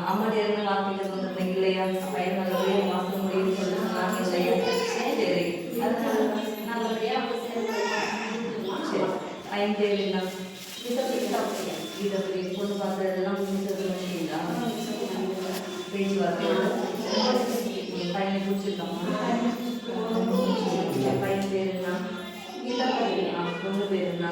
அம்மா என்ன வார்த்தைகள் வந்துருந்தீங்க இல்லையா? பையன் நல்லபடியாக மாற்ற முடியும்னு சொல்லி சொன்னாங்க இல்லையா? சரி, அதனால நல்லபடியாக சரி. பையன் பேர் என்ன? கீதப்படி பொண்ணு பார்க்குறதெல்லாம் முடிஞ்சது பண்ணிங்களா? பேச்சுவார்த்தை பையனை பிடிச்சிருக்காமா? பையன் பேர் என்ன? பொண்ணு பேர் என்ன?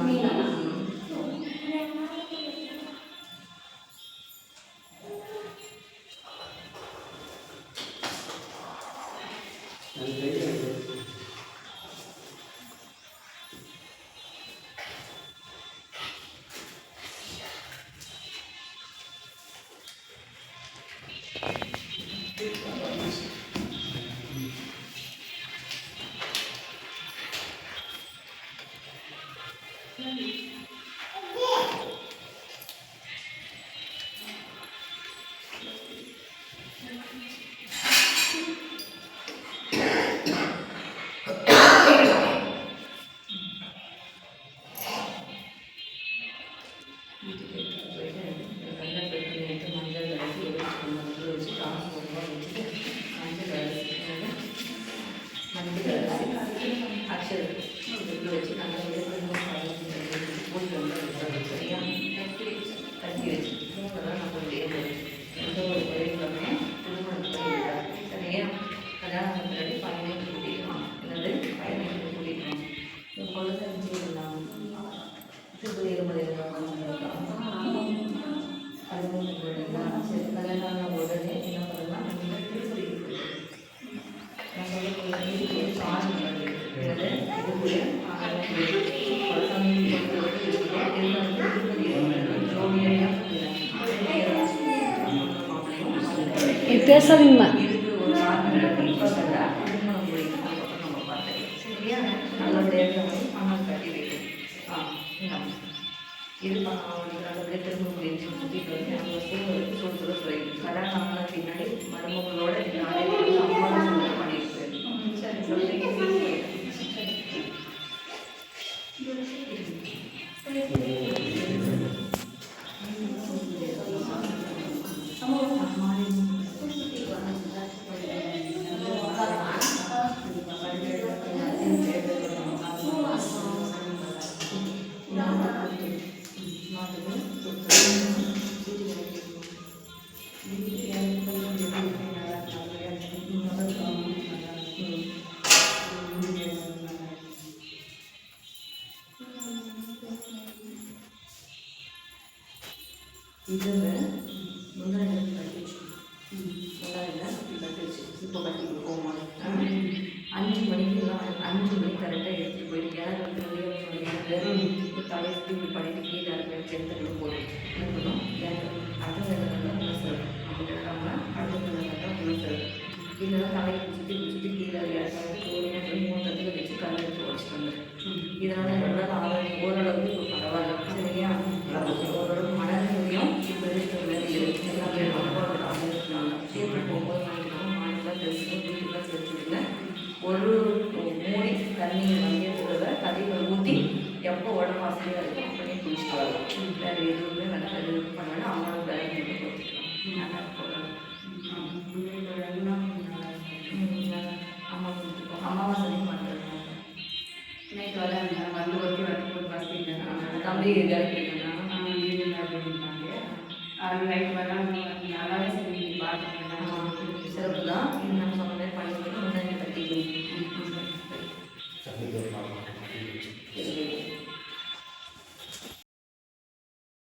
பேசாதீங்கம்மா. இது அவனுக்கு நல்லபடியாக திரும்ப முடியும்னு சொல்லிட்டு வந்து அந்த வருஷம் சொல்ல சொல்லி கல்யாணம் ஆன பின்னாடி மருமகளோட நாளே அம்மா சொல்லி பண்ணிட்டு போயிருந்தோம். சரி சொல்லி இது முன்னாடி கட்டிச்சு முன்னாடி கட்டிச்சு இப்போ கட்டிட்டு போமா 5 மணிக்கெல்லாம் 5 மணி கரெக்டாக எடுத்துகிட்டு போயிட்டு யார் இப்போ தலைக்கு இப்படி பண்ணிட்டு கீழே எடுத்துகிட்டு போய் என்ன பண்ணும் அடுத்த உள்ள சொல்லும் அப்படி எடுக்காமல் அடுத்த உள்ள சொல்லும் இதெல்லாம் தலையை பிடிச்சிட்டு கீழே யாருக்காவது தோழியாக போய் 3 தட்டுல வச்சு கல் எடுத்து உடச்சிட்டு வந்துடும். இதனால் எவ்வளோ ஓரளவுக்கு இப்போ பரவாயில்ல. சரியா? ஓரளவுக்கு மனநிலையும் இப்போ இருக்கிற எல்லாமே அனுபவம் அமைச்சிருக்காங்க. சேர்த்து போகும்போது வாங்கிக்கணும் மாநிலம் தெரிஞ்சுக்கணும் வீட்டுலாம் தெரிஞ்சுக்கல ஒரு மூடி தண்ணியை வாங்கியதை தலையில் ஊற்றி எப்போ உடம்பு வசதியாக இருக்கும் அப்படியே குளிச்சுட்டு வரலாம். வேறு எதுவுமே வேலை எதுவும் பண்ணாலும் அவங்களோட வேலை கொடுத்துக்கலாம். நல்லா போகலாம். அமாவாசையும் பண்ணுறாங்க. நைட்டு வராங்க வந்து ஒருத்தி வரட்டு வசதி தம்பி வேலைக்கு போயிட்டாங்க. அது நைட்டு வராங்க